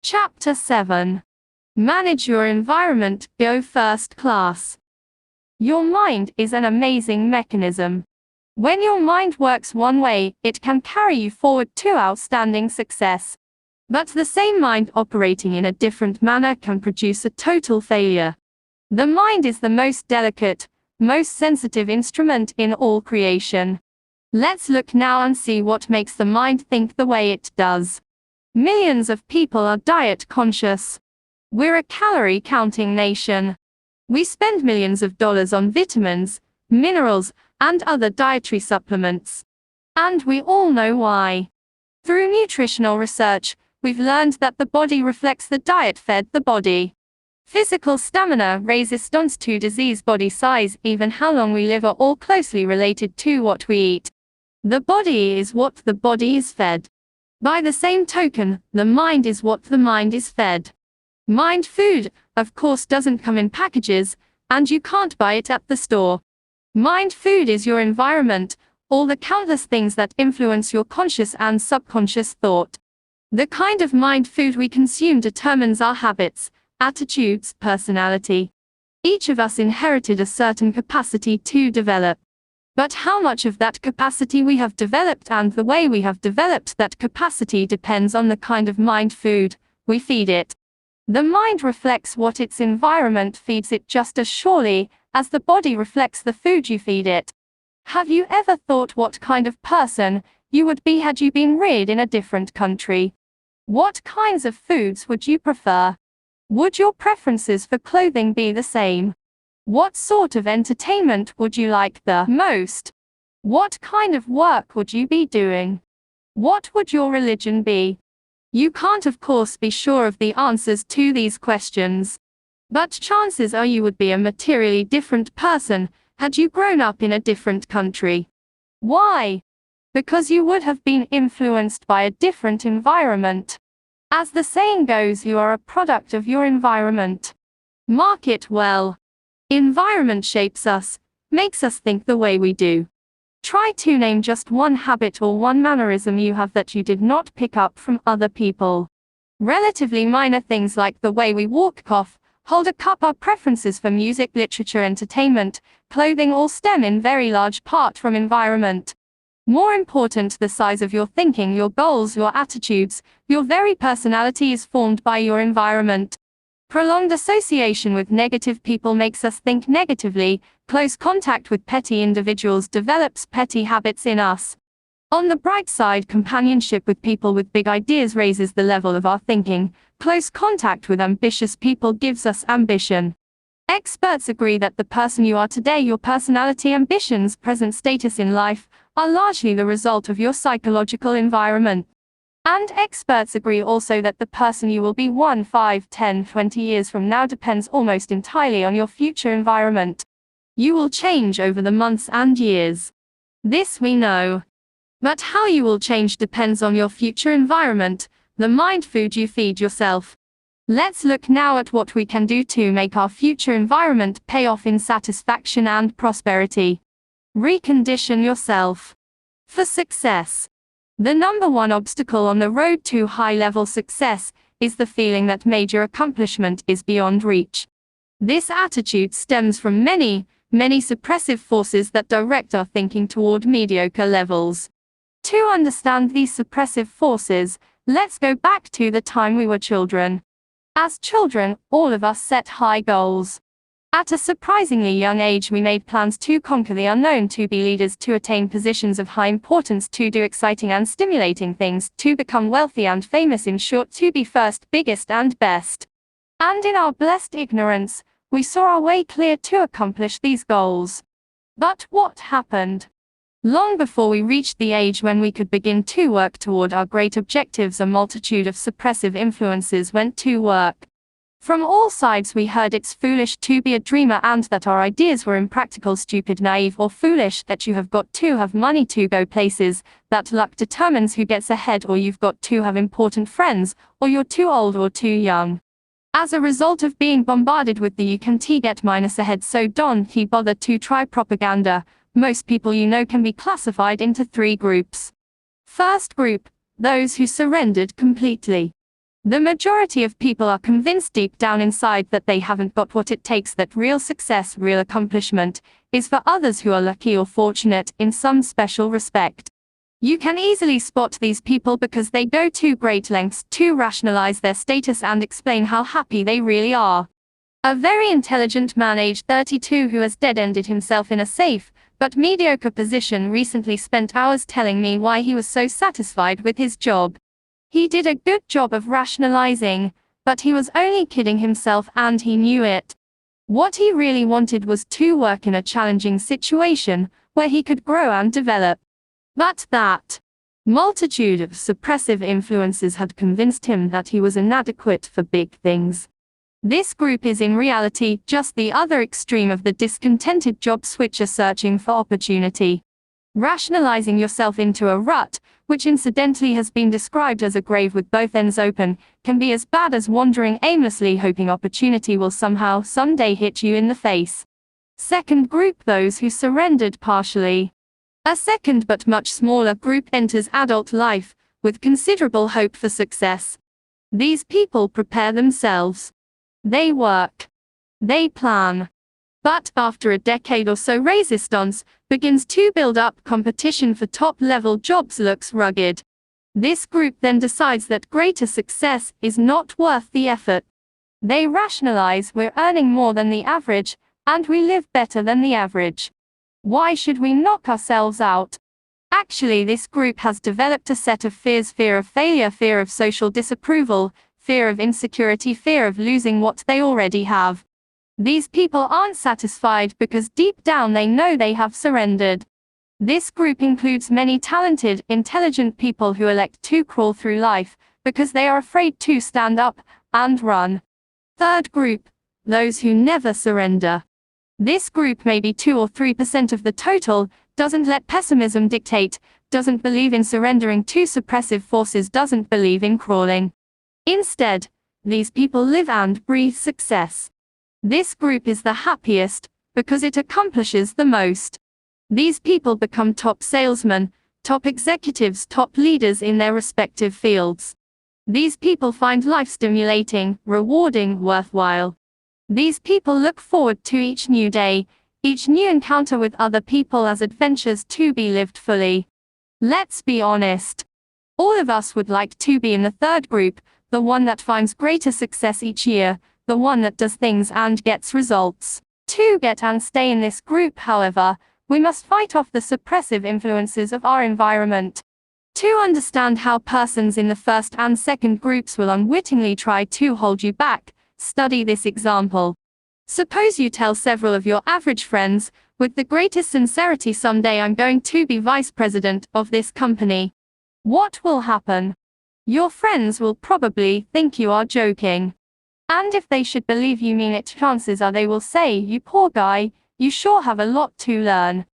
Chapter 7. Manage your environment, go first class. Your mind is an amazing mechanism. When your mind works one way, it can carry you forward to outstanding success. But the same mind operating in a different manner can produce a total failure. The mind is the most delicate, most sensitive instrument in all creation. Let's look now and see what makes the mind think the way it does. Millions of people are diet conscious. We're a calorie counting nation. We spend millions of dollars on vitamins, minerals, and other dietary supplements. And we all know why. Through nutritional research, we've learned that the body reflects the diet fed the body. Physical stamina, resistance to disease, body size, even how long we live are all closely related to what we eat. The body is what the body is fed. By the same token, the mind is what the mind is fed. Mind food, of course, doesn't come in packages, and you can't buy it at the store. Mind food is your environment, all the countless things that influence your conscious and subconscious thought. The kind of mind food we consume determines our habits, attitudes, personality. Each of us inherited a certain capacity to develop. But how much of that capacity we have developed and the way we have developed that capacity depends on the kind of mind food we feed it. The mind reflects what its environment feeds it just as surely as the body reflects the food you feed it. Have you ever thought what kind of person you would be had you been reared in a different country? What kinds of foods would you prefer? Would your preferences for clothing be the same? What sort of entertainment would you like the most? What kind of work would you be doing? What would your religion be? You can't, of course, be sure of the answers to these questions. But chances are you would be a materially different person had you grown up in a different country. Why? Because you would have been influenced by a different environment. As the saying goes, you are a product of your environment. Mark it well. Environment shapes us, makes us think the way we do. Try to name just one habit or one mannerism you have that you did not pick up from other people. Relatively minor things like the way we walk, cough, hold a cup, our preferences for music, literature, entertainment, clothing all stem in very large part from environment. More important, the size of your thinking, your goals, your attitudes, your very personality is formed by your environment. Prolonged association with negative people makes us think negatively. Close contact with petty individuals develops petty habits in us. On the bright side, companionship with people with big ideas raises the level of our thinking. Close contact with ambitious people gives us ambition. Experts agree that the person you are today, your personality, ambitions, present status in life, are largely the result of your psychological environment. And experts agree also that the person you will be 1, 5, 10, 20 years from now depends almost entirely on your future environment. You will change over the months and years. This we know. But how you will change depends on your future environment, the mind food you feed yourself. Let's look now at what we can do to make our future environment pay off in satisfaction and prosperity. Recondition yourself for success. The number one obstacle on the road to high-level success is the feeling that major accomplishment is beyond reach. This attitude stems from many suppressive forces that direct our thinking toward mediocre levels. To understand these suppressive forces, let's go back to the time we were children. As children, all of us set high goals. At a surprisingly young age, we made plans to conquer the unknown, to be leaders, to attain positions of high importance, to do exciting and stimulating things, to become wealthy and famous, in short, to be first, biggest, and best. And in our blessed ignorance, we saw our way clear to accomplish these goals. But what happened? Long before we reached the age when we could begin to work toward our great objectives, a multitude of suppressive influences went to work. From all sides we heard it's foolish to be a dreamer, and that our ideas were impractical, stupid, naive, or foolish, that you have got to have money to go places, that luck determines who gets ahead, or you've got to have important friends, or you're too old or too young. As a result of being bombarded with the you can't get minus ahead, so don't bother to try propaganda, most people you know can be classified into 3 groups. First group, those who surrendered completely. The majority of people are convinced deep down inside that they haven't got what it takes, that real success, real accomplishment, is for others who are lucky or fortunate in some special respect. You can easily spot these people because they go to great lengths to rationalize their status and explain how happy they really are. A very intelligent man aged 32 who has dead-ended himself in a safe, but mediocre position recently spent hours telling me why he was so satisfied with his job. He did a good job of rationalizing, but he was only kidding himself and he knew it. What he really wanted was to work in a challenging situation, where he could grow and develop. But that multitude of suppressive influences had convinced him that he was inadequate for big things. This group is in reality just the other extreme of the discontented job switcher searching for opportunity. Rationalizing yourself into a rut, which incidentally has been described as a grave with both ends open, can be as bad as wandering aimlessly hoping opportunity will somehow, someday hit you in the face. Second group: those who surrendered partially. A second but much smaller group enters adult life with considerable hope for success. These people prepare themselves. They work. They plan. But after a decade or so, resistance begins to build up. Competition for top-level jobs looks rugged. This group then decides that greater success is not worth the effort. They rationalize: we're earning more than the average, and we live better than the average. Why should we knock ourselves out? Actually, this group has developed a set of fears: fear of failure, fear of social disapproval, fear of insecurity, fear of losing what they already have. These people aren't satisfied because deep down they know they have surrendered. This group includes many talented, intelligent people who elect to crawl through life because they are afraid to stand up and run. Third group: those who never surrender. This group may be 2 or 3% of the total, doesn't let pessimism dictate, doesn't believe in surrendering to suppressive forces, doesn't believe in crawling. Instead, these people live and breathe success. This group is the happiest because it accomplishes the most. These people become top salesmen, top executives, top leaders in their respective fields. These people find life stimulating, rewarding, worthwhile. These people look forward to each new day, each new encounter with other people as adventures to be lived fully. Let's be honest. All of us would like to be in the third group, the one that finds greater success each year, the one that does things and gets results. To get and stay in this group, however, we must fight off the suppressive influences of our environment. To understand how persons in the first and second groups will unwittingly try to hold you back, study this example. Suppose you tell several of your average friends, with the greatest sincerity, someday I'm going to be vice president of this company. What will happen? Your friends will probably think you are joking. And if they should believe you mean it, chances are they will say, you poor guy, you sure have a lot to learn.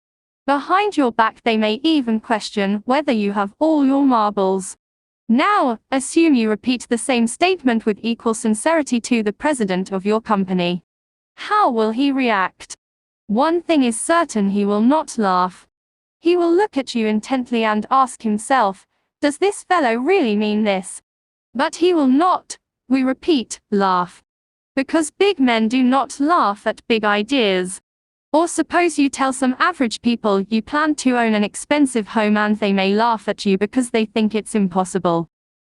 Behind your back they may even question whether you have all your marbles. Now, assume you repeat the same statement with equal sincerity to the president of your company. How will he react? One thing is certain: he will not laugh. He will look at you intently and ask himself, does this fellow really mean this? But he will not, we repeat, laugh. Because big men do not laugh at big ideas. Or suppose you tell some average people you plan to own an expensive home, and they may laugh at you because they think it's impossible.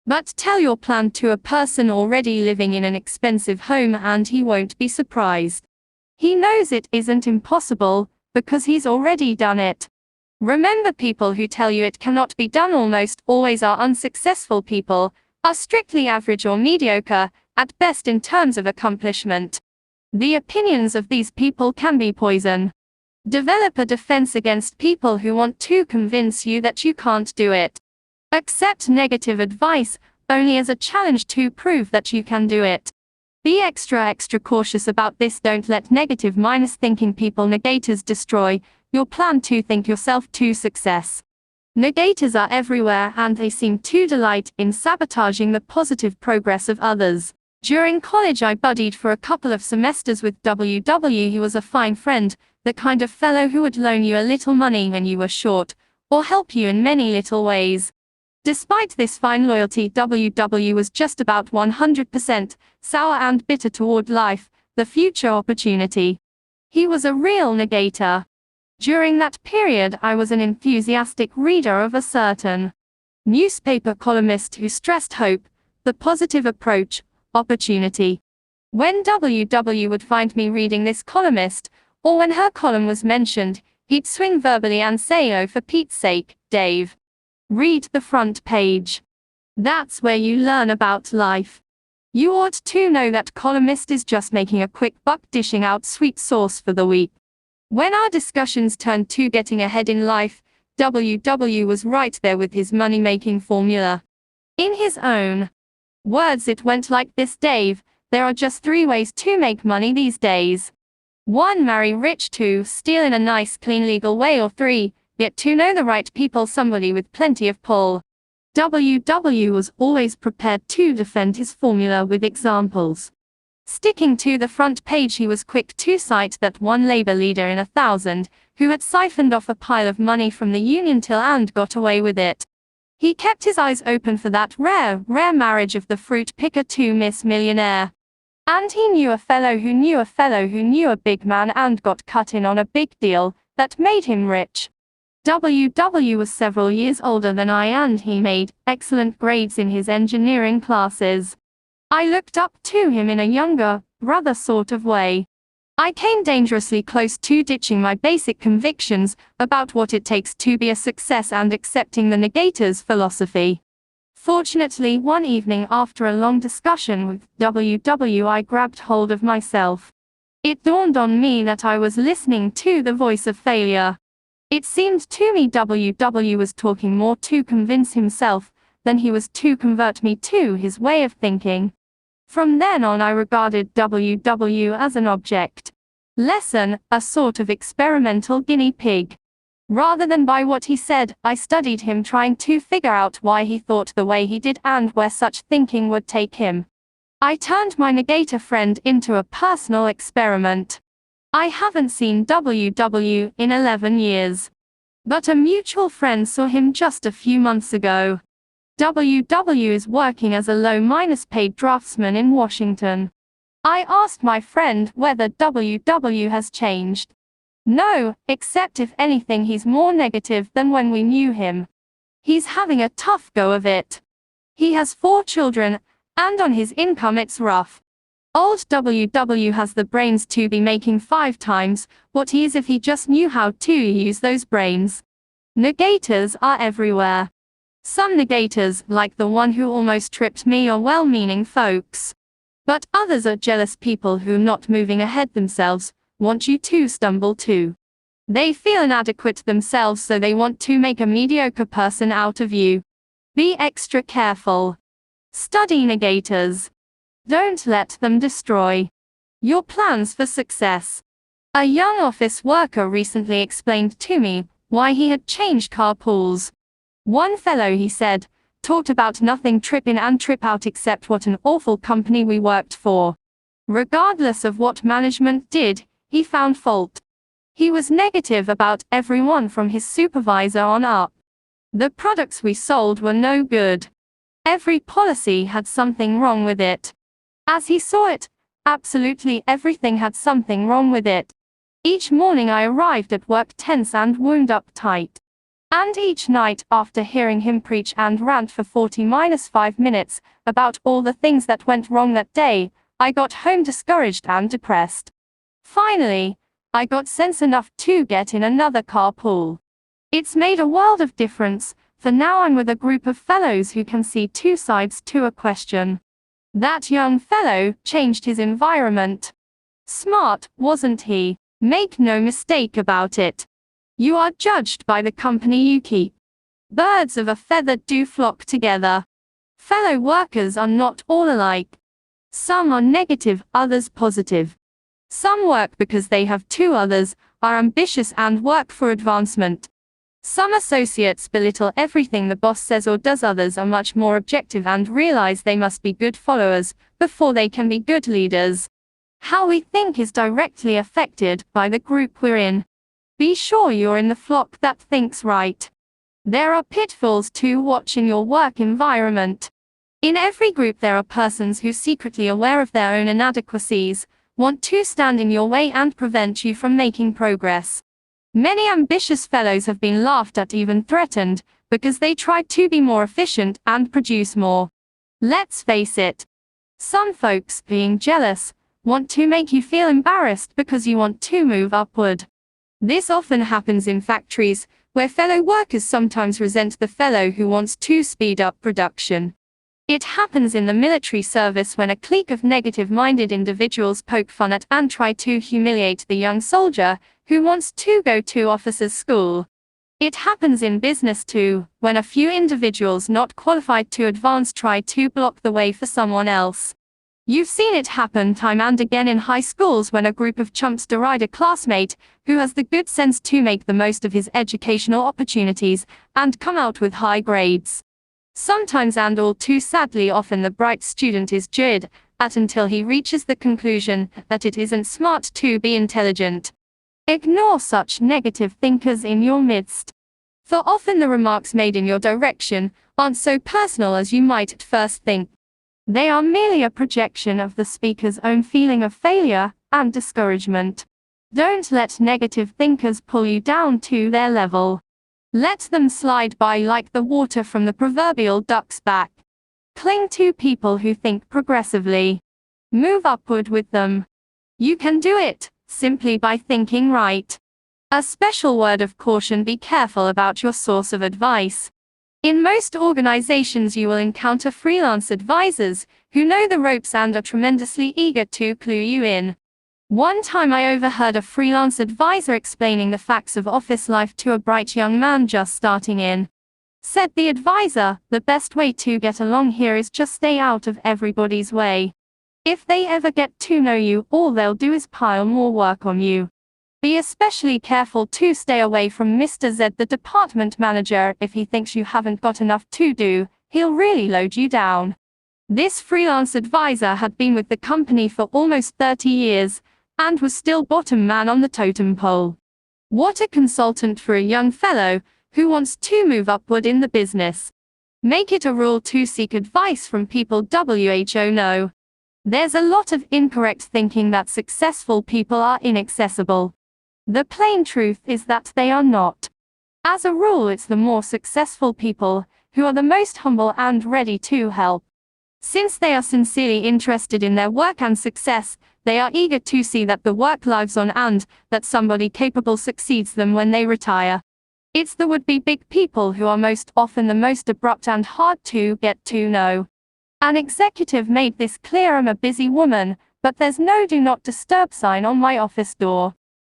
But tell your plan to a person already living in an expensive home and he won't be surprised. He knows it isn't impossible, because he's already done it. Remember, people who tell you it cannot be done almost always are unsuccessful people, are strictly average or mediocre, at best in terms of accomplishment. The opinions of these people can be poison. Develop a defense against people who want to convince you that you can't do it. Accept negative advice only as a challenge to prove that you can do it. Be extra cautious about this. Don't let negative thinking people negators destroy your plan to think yourself to success. Negators are everywhere and they seem to delight in sabotaging the positive progress of others. During college I buddied for a couple of semesters with WW. He was a fine friend, the kind of fellow who would loan you a little money when you were short, or help you in many little ways. Despite this fine loyalty, WW was just about 100% sour and bitter toward life, the future opportunity. He was a real negator. During that period, I was an enthusiastic reader of a certain newspaper columnist who stressed hope, the positive approach, opportunity. When WW would find me reading this columnist, or when her column was mentioned, he'd swing verbally and say, "Oh, for Pete's sake, Dave. Read the front page. That's where you learn about life. You ought to know that columnist is just making a quick buck dishing out sweet sauce for the week." When our discussions turned to getting ahead in life, WW was right there with his money-making formula. In his own words, it went like this: "Dave, there are just 3 ways to make money these days. 1. Marry rich. 2. Steal in a nice, clean, legal way. Or 3. Get to know the right people, somebody with plenty of pull." WW was always prepared to defend his formula with examples. Sticking to the front page, he was quick to cite that one labor leader in 1,000, who had siphoned off a pile of money from the union till and got away with it. He kept his eyes open for that rare marriage of the fruit picker to Miss Millionaire. And he knew a fellow who knew a fellow who knew a big man and got cut in on a big deal that made him rich. WW was several years older than I, and he made excellent grades in his engineering classes. I looked up to him in a younger brother sort of way. I came dangerously close to ditching my basic convictions about what it takes to be a success and accepting the negator's philosophy. Fortunately, one evening after a long discussion with WW, I grabbed hold of myself. It dawned on me that I was listening to the voice of failure. It seemed to me WW was talking more to convince himself than he was to convert me to his way of thinking. From then on, I regarded WW as an object lesson, a sort of experimental guinea pig. Rather than by what he said, I studied him, trying to figure out why he thought the way he did and where such thinking would take him. I turned my negator friend into a personal experiment. I haven't seen WW in 11 years. But a mutual friend saw him just a few months ago. WW is working as a low-paid draftsman in Washington. I asked my friend whether WW has changed. No, except if anything he's more negative than when we knew him. He's having a tough go of it. He has 4 children, and on his income it's rough. Old WW has the brains to be making 5 times what he is if he just knew how to use those brains. Negators are everywhere. Some negators, like the one who almost tripped me, are well-meaning folks. But others are jealous people who, not moving ahead themselves, want you to stumble too. They feel inadequate themselves, so they want to make a mediocre person out of you. Be extra careful. Study negators. Don't let them destroy your plans for success. A young office worker recently explained to me why he had changed carpools. One fellow, he said, talked about nothing trip in and trip out except what an awful company we worked for. Regardless of what management did, he found fault. He was negative about everyone from his supervisor on up. The products we sold were no good. Every policy had something wrong with it. As he saw it, absolutely everything had something wrong with it. Each morning I arrived at work tense and wound up tight. And each night, after hearing him preach and rant for 40-5 minutes about all the things that went wrong that day, I got home discouraged and depressed. Finally, I got sense enough to get in another carpool. It's made a world of difference, for now I'm with a group of fellows who can see 2 sides to a question. That young fellow changed his environment. Smart, wasn't he? Make no mistake about it. You are judged by the company you keep. Birds of a feather do flock together. Fellow workers are not all alike. Some are negative, others positive. Some work because they have to, others are ambitious and work for advancement. Some associates belittle everything the boss says or does, others are much more objective and realize they must be good followers before they can be good leaders. How we think is directly affected by the group we're in. Be sure you're in the flock that thinks right. There are pitfalls to watch in your work environment. In every group there are persons who, secretly aware of their own inadequacies, want to stand in your way and prevent you from making progress. Many ambitious fellows have been laughed at, even threatened, because they try to be more efficient and produce more. Let's face it. Some folks, being jealous, want to make you feel embarrassed because you want to move upward. This often happens in factories, where fellow workers sometimes resent the fellow who wants to speed up production. It happens in the military service when a clique of negative-minded individuals poke fun at and try to humiliate the young soldier who wants to go to officers' school. It happens in business too, when a few individuals not qualified to advance try to block the way for someone else. You've seen it happen time and again in high schools when a group of chumps deride a classmate who has the good sense to make the most of his educational opportunities and come out with high grades. Sometimes, and all too sadly often, the bright student is jeered at until he reaches the conclusion that it isn't smart to be intelligent. Ignore such negative thinkers in your midst. For often the remarks made in your direction aren't so personal as you might at first think. They are merely a projection of the speaker's own feeling of failure and discouragement. Don't let negative thinkers pull you down to their level. Let them slide by like the water from the proverbial duck's back. Cling to people who think progressively. Move upward with them. You can do it, simply by thinking right. A special word of caution: be careful about your source of advice. In most organizations you will encounter freelance advisors who know the ropes and are tremendously eager to clue you in. One time I overheard a freelance advisor explaining the facts of office life to a bright young man just starting in. Said the advisor, "The best way to get along here is just stay out of everybody's way. If they ever get to know you, all they'll do is pile more work on you. Be especially careful to stay away from Mr. Z, the department manager. If he thinks you haven't got enough to do, he'll really load you down." This freelance advisor had been with the company for almost 30 years, and was still bottom man on the totem pole. What a consultant for a young fellow who wants to move upward in the business. Make it a rule to seek advice from people who know. There's a lot of incorrect thinking that successful people are inaccessible. The plain truth is that they are not. As a rule, it's the more successful people who are the most humble and ready to help. Since they are sincerely interested in their work and success, they are eager to see that the work lives on and that somebody capable succeeds them when they retire. It's the would-be big people who are most often the most abrupt and hard to get to know. An executive made this clear: "I'm a busy woman, but there's no do not disturb sign on my office door."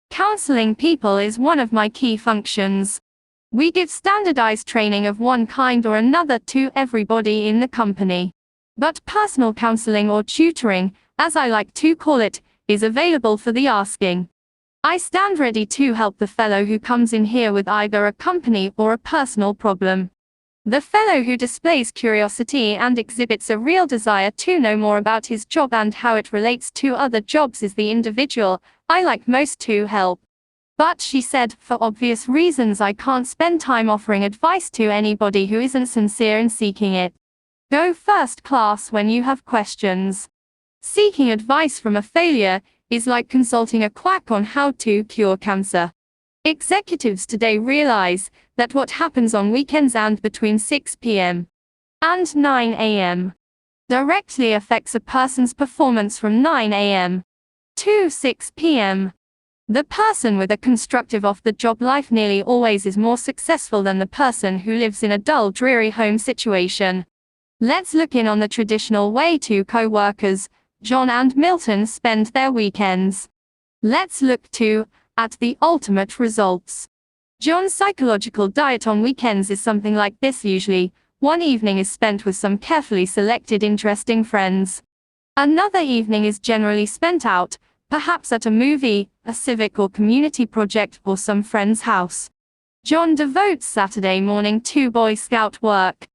Counseling people is one of my key functions. We give standardized training of one kind or another to everybody in the company. But personal counseling, or tutoring, as I like to call it, is available for the asking. I stand ready to help the fellow who comes in here with either a company or a personal problem. The fellow who displays curiosity and exhibits a real desire to know more about his job and how it relates to other jobs is the individual I like most to help. "But," she said, "for obvious reasons I can't spend time offering advice to anybody who isn't sincere in seeking it. Go first class when you have questions." Seeking advice from a failure is like consulting a quack on how to cure cancer. Executives today realize that what happens on weekends and between 6 p.m. and 9 a.m. directly affects a person's performance from 9 a.m. to 6 p.m. The person with a constructive off-the-job life nearly always is more successful than the person who lives in a dull, dreary home situation. Let's look in on the traditional way two co-workers, John and Milton, spend their weekends. Let's look at the ultimate results. John's psychological diet on weekends is something like this. Usually, one evening is spent with some carefully selected interesting friends. Another evening is generally spent out, perhaps at a movie, a civic or community project, or some friend's house. John devotes Saturday morning to Boy Scout work.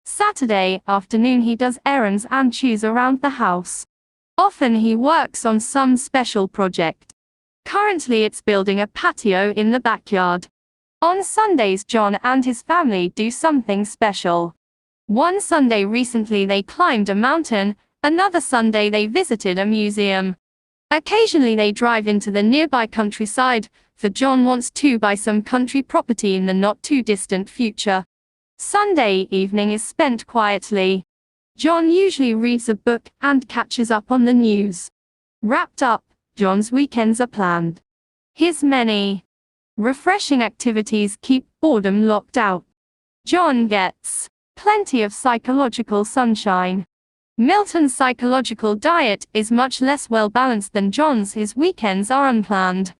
Saturday afternoon he does errands and chews around the house. Often he works on some special project. Currently it's building a patio in the backyard. On Sundays, John and his family do something special. One Sunday recently they climbed a mountain, another Sunday they visited a museum. Occasionally they drive into the nearby countryside, for John wants to buy some country property in the not-too-distant future. Sunday evening is spent quietly. John usually reads a book and catches up on the news. Wrapped up, John's weekends are planned. His many refreshing activities keep boredom locked out. John gets plenty of psychological sunshine. Milton's psychological diet is much less well-balanced than John's. His weekends are unplanned.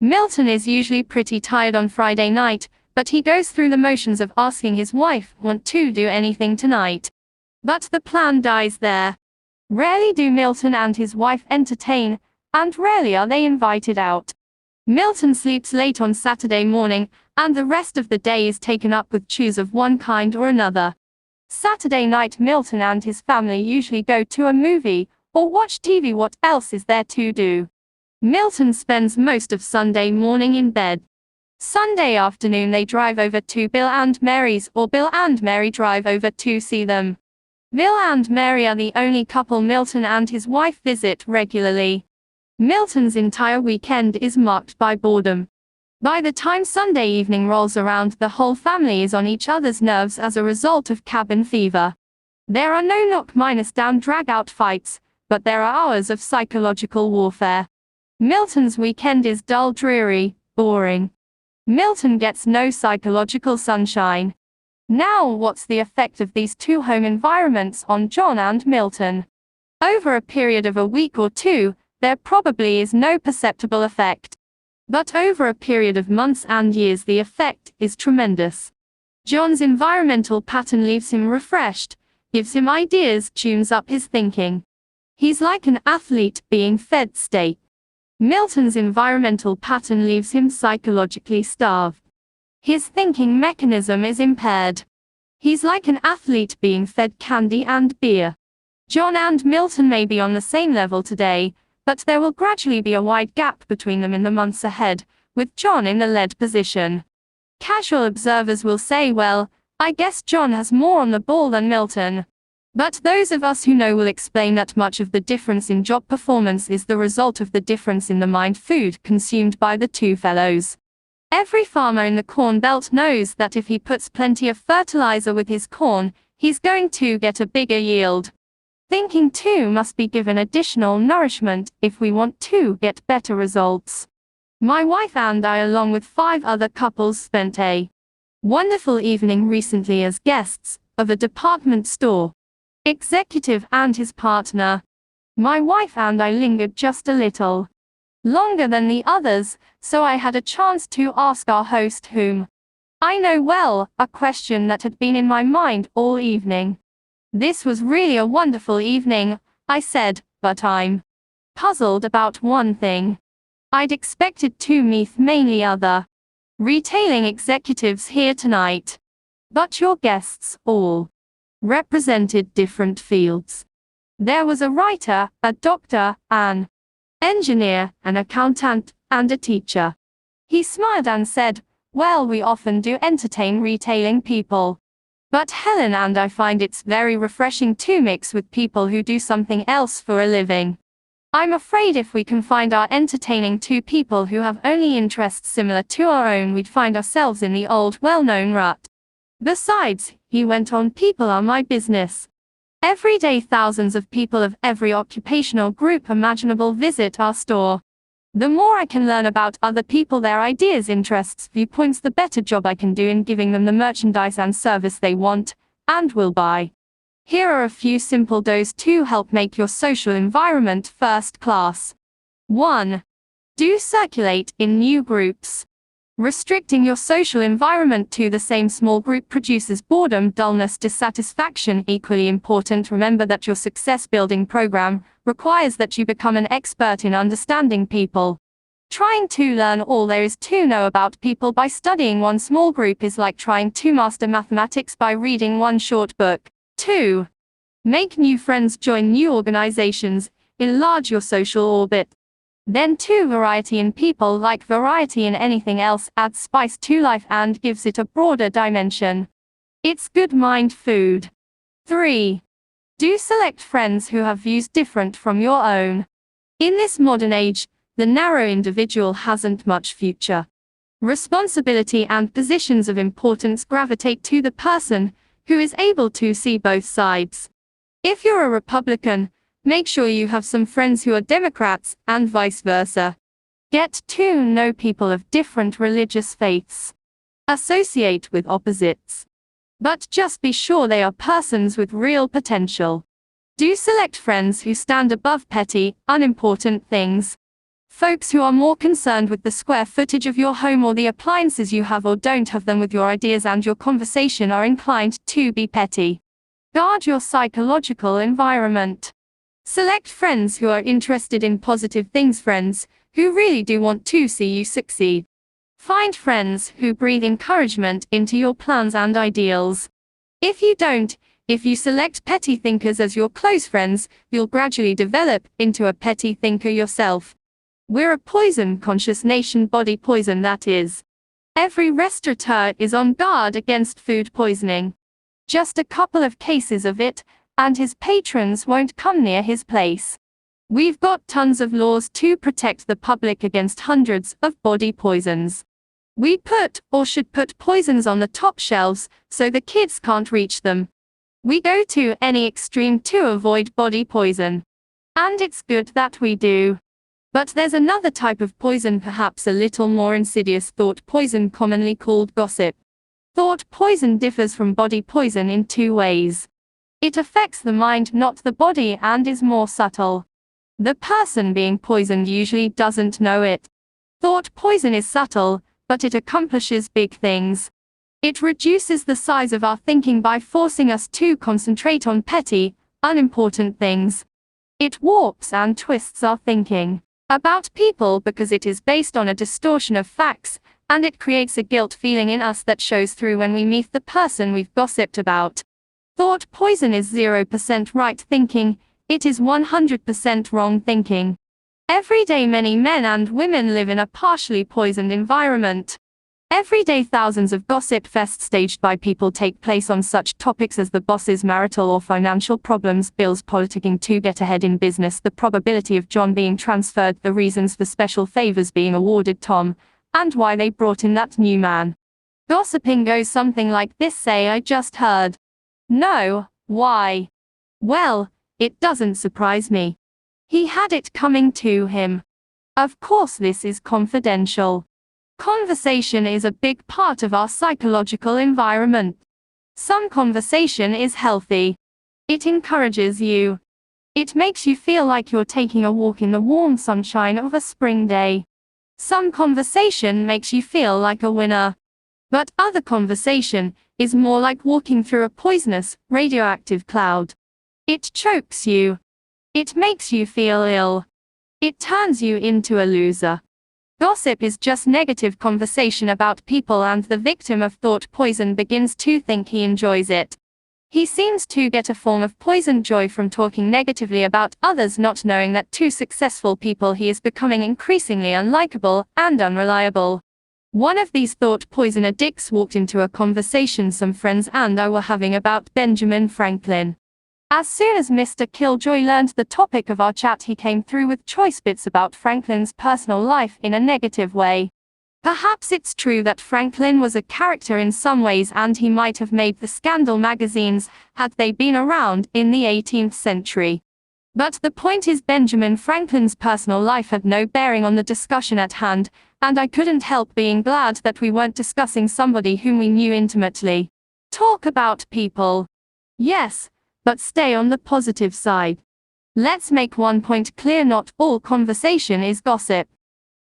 Milton is usually pretty tired on Friday night, but he goes through the motions of asking his wife, "Want to do anything tonight?" But the plan dies there. Rarely do Milton and his wife entertain, and rarely are they invited out. Milton sleeps late on Saturday morning, and the rest of the day is taken up with chores of one kind or another. Saturday night Milton and his family usually go to a movie, or watch TV. What else is there to do? Milton spends most of Sunday morning in bed. Sunday afternoon they drive over to Bill and Mary's, or Bill and Mary drive over to see them. Bill and Mary are the only couple Milton and his wife visit regularly. Milton's entire weekend is marked by boredom. By the time Sunday evening rolls around, the whole family is on each other's nerves as a result of cabin fever. There are no knock-down drag-out fights, but there are hours of psychological warfare. Milton's weekend is dull, dreary, boring. Milton gets no psychological sunshine. Now, what's the effect of these two home environments on John and Milton? Over a period of a week or two, there probably is no perceptible effect. But over a period of months and years the effect is tremendous. John's environmental pattern leaves him refreshed, gives him ideas, tunes up his thinking. He's like an athlete being fed steak. Milton's environmental pattern leaves him psychologically starved. His thinking mechanism is impaired. He's like an athlete being fed candy and beer. John and Milton may be on the same level today, but there will gradually be a wide gap between them in the months ahead, with John in the lead position. Casual observers will say, well, I guess John has more on the ball than Milton. But those of us who know will explain that much of the difference in job performance is the result of the difference in the mind food consumed by the two fellows. Every farmer in the Corn Belt knows that if he puts plenty of fertilizer with his corn, he's going to get a bigger yield. Thinking too must be given additional nourishment if we want to get better results. My wife and I, along with 5 other couples, spent a wonderful evening recently as guests of a department store executive and his partner. My wife and I lingered just a little longer than the others, so I had a chance to ask our host, whom I know well, a question that had been in my mind all evening. "This was really a wonderful evening," I said, "but I'm puzzled about one thing. I'd expected to meet mainly other retailing executives here tonight. But your guests all represented different fields. There was a writer, a doctor, an engineer, an accountant, and a teacher." He smiled and said, "Well, we often do entertain retailing people. But Helen and I find it's very refreshing to mix with people who do something else for a living. I'm afraid if we confined our entertaining to people who have only interests similar to our own, we'd find ourselves in the old, well-known rut. Besides," he went on, "people are my business. Every day thousands of people of every occupational group imaginable visit our store. The more I can learn about other people, their ideas, interests, viewpoints, the better job I can do in giving them the merchandise and service they want and will buy. Here are a few simple doses to help make your social environment first class. 1. Do circulate in new groups. Restricting your social environment to the same small group produces boredom, dullness, dissatisfaction. Equally important, remember that your success-building program requires that you become an expert in understanding people. Trying to learn all there is to know about people by studying one small group is like trying to master mathematics by reading one short book. 2. Make new friends, join new organizations, enlarge your social orbit. Then 2. Variety in people. Like variety in anything else, adds spice to life and gives it a broader dimension. It's good mind food. 3. Do select friends who have views different from your own. In this modern age, the narrow individual hasn't much future. Responsibility and positions of importance gravitate to the person who is able to see both sides. If you're a Republican, make sure you have some friends who are Democrats, and vice versa. Get to know people of different religious faiths. Associate with opposites. But just be sure they are persons with real potential. Do select friends who stand above petty, unimportant things. Folks who are more concerned with the square footage of your home or the appliances you have or don't have them with your ideas and your conversation are inclined to be petty. Guard your psychological environment. Select friends who are interested in positive things, friends who really do want to see you succeed. Find friends who breathe encouragement into your plans and ideals. If you select petty thinkers as your close friends, you'll gradually develop into a petty thinker yourself. We're a poison-conscious nation, body poison that is. Every restaurateur is on guard against food poisoning. Just a couple of cases of it, and his patrons won't come near his place. We've got tons of laws to protect the public against hundreds of body poisons. We put, or should put, poisons on the top shelves, so the kids can't reach them. We go to any extreme to avoid body poison. And it's good that we do. But there's another type of poison, perhaps a little more insidious, thought poison, commonly called gossip. Thought poison differs from body poison in 2 ways. It affects the mind, not the body, and is more subtle. The person being poisoned usually doesn't know it. Thought poison is subtle, but it accomplishes big things. It reduces the size of our thinking by forcing us to concentrate on petty, unimportant things. It warps and twists our thinking about people because it is based on a distortion of facts, and it creates a guilt feeling in us that shows through when we meet the person we've gossiped about. Thought poison is 0% right thinking, it is 100% wrong thinking. Every day many men and women live in a partially poisoned environment. Every day thousands of gossip fests staged by people take place on such topics as the boss's marital or financial problems, bills, politicking to get ahead in business, the probability of John being transferred, the reasons for special favors being awarded Tom, and why they brought in that new man. Gossiping goes something like this: say, I just heard. No, why? Well, it doesn't surprise me. He had it coming to him. Of course this is confidential. Conversation is a big part of our psychological environment. Some conversation is healthy. It encourages you. It makes you feel like you're taking a walk in the warm sunshine of a spring day. Some conversation makes you feel like a winner. But other conversation is more like walking through a poisonous, radioactive cloud. It chokes you. It makes you feel ill. It turns you into a loser. Gossip is just negative conversation about people, and the victim of thought poison begins to think he enjoys it. He seems to get a form of poisoned joy from talking negatively about others, not knowing that to successful people he is becoming increasingly unlikable and unreliable. One of these thought poison addicts walked into a conversation some friends and I were having about Benjamin Franklin. As soon as Mr. Killjoy learned the topic of our chat, he came through with choice bits about Franklin's personal life in a negative way. Perhaps it's true that Franklin was a character in some ways, and he might have made the scandal magazines had they been around in the 18th century. But the point is, Benjamin Franklin's personal life had no bearing on the discussion at hand, and I couldn't help being glad that we weren't discussing somebody whom we knew intimately. Talk about people. Yes, but stay on the positive side. Let's make one point clear: not all conversation is gossip.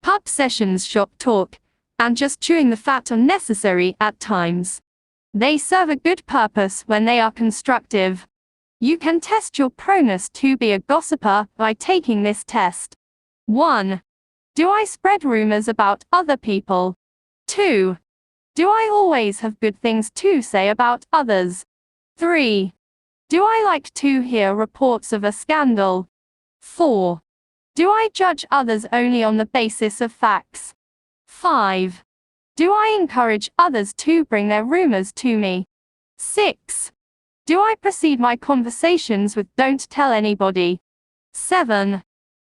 Pub sessions, shop talk, and just chewing the fat are necessary at times. They serve a good purpose when they are constructive. You can test your proneness to be a gossiper by taking this test. 1. Do I spread rumors about other people? 2. Do I always have good things to say about others? 3. Do I like to hear reports of a scandal? 4. Do I judge others only on the basis of facts? 5. Do I encourage others to bring their rumors to me? 6. Do I proceed my conversations with "don't tell anybody"? 7.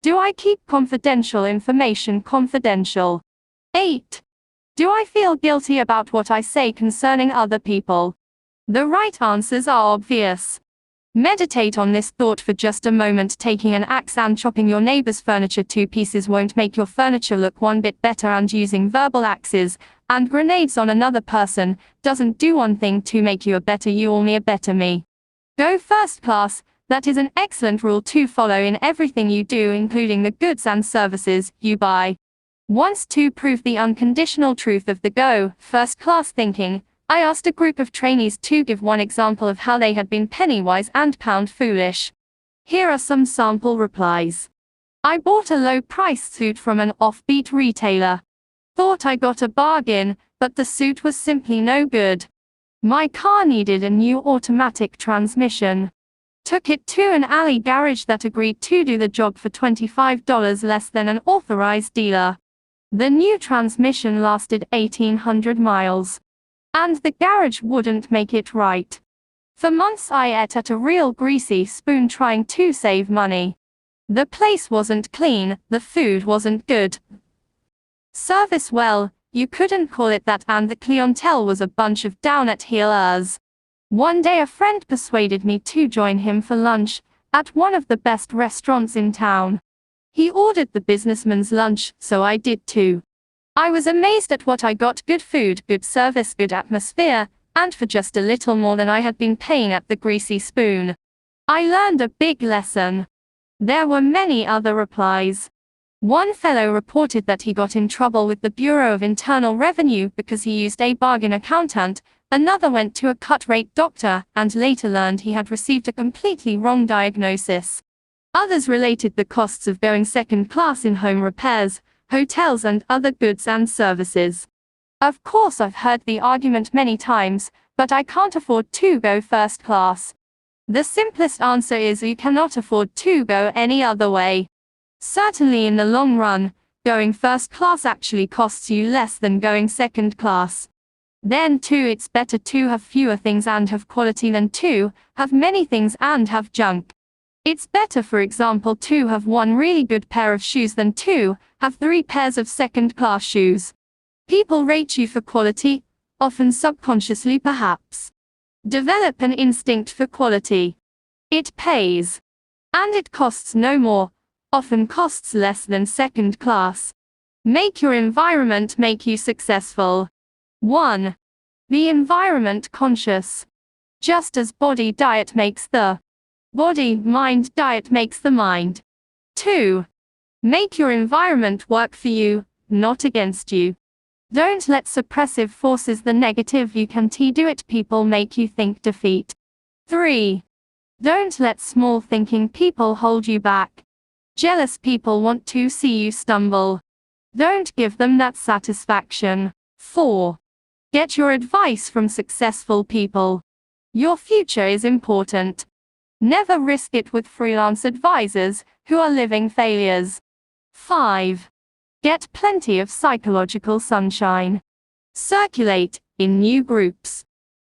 Do I keep confidential information confidential? 8. Do I feel guilty about what I say concerning other people? The right answers are obvious. Meditate on this thought for just a moment. Taking an axe and chopping your neighbor's furniture to pieces won't make your furniture look one bit better, and using verbal axes and grenades on another person doesn't do one thing to make you a better you, only a better me. Go first class. That is an excellent rule to follow in everything you do, including the goods and services you buy. Once, to prove the unconditional truth of the go first class thinking, I asked a group of trainees to give one example of how they had been penny wise and pound foolish. Here are some sample replies. I bought a low-priced suit from an offbeat retailer. Thought I got a bargain, but the suit was simply no good. My car needed a new automatic transmission. Took it to an alley garage that agreed to do the job for $25 less than an authorized dealer. The new transmission lasted 1,800 miles. And the garage wouldn't make it right. For months I ate at a real greasy spoon trying to save money. The place wasn't clean, the food wasn't good. Service, well, you couldn't call it that, and the clientele was a bunch of down-at-heelers. One day a friend persuaded me to join him for lunch at one of the best restaurants in town. He ordered the businessman's lunch, so I did too. I was amazed at what I got: good food, good service, good atmosphere, and for just a little more than I had been paying at the greasy spoon. I learned a big lesson. There were many other replies. One fellow reported that he got in trouble with the Bureau of Internal Revenue because he used a bargain accountant. Another went to a cut-rate doctor and later learned he had received a completely wrong diagnosis. Others related the costs of going second class in home repairs, hotels, and other goods and services. Of course, I've heard the argument many times, but I can't afford to go first class. The simplest answer is you cannot afford to go any other way. Certainly in the long run, going first class actually costs you less than going second class. Then too, it's better to have fewer things and have quality than to have many things and have junk. It's better, for example, to have one really good pair of shoes than to have 3 pairs of second-class shoes. People rate you for quality, often subconsciously perhaps. Develop an instinct for quality. It pays. And it costs no more, often costs less than second class. Make your environment make you successful. 1. Be environment conscious. Just as body diet makes the body, mind diet makes the mind. 2. Make your environment work for you, not against you. Don't let suppressive forces, the negative "you can't do it" people, make you think defeat. 3. Don't let small thinking people hold you back. Jealous people want to see you stumble. Don't give them that satisfaction. 4. Get your advice from successful people. Your future is important. Never risk it with freelance advisors who are living failures. 5. Get plenty of psychological sunshine. Circulate in new groups.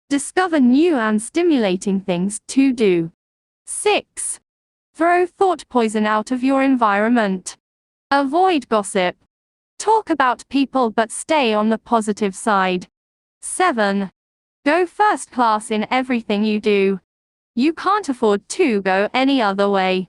Discover new and stimulating things to do. 6. Throw thought poison out of your environment. Avoid gossip. Talk about people but stay on the positive side. 7. Go first class in everything you do. You can't afford to go any other way.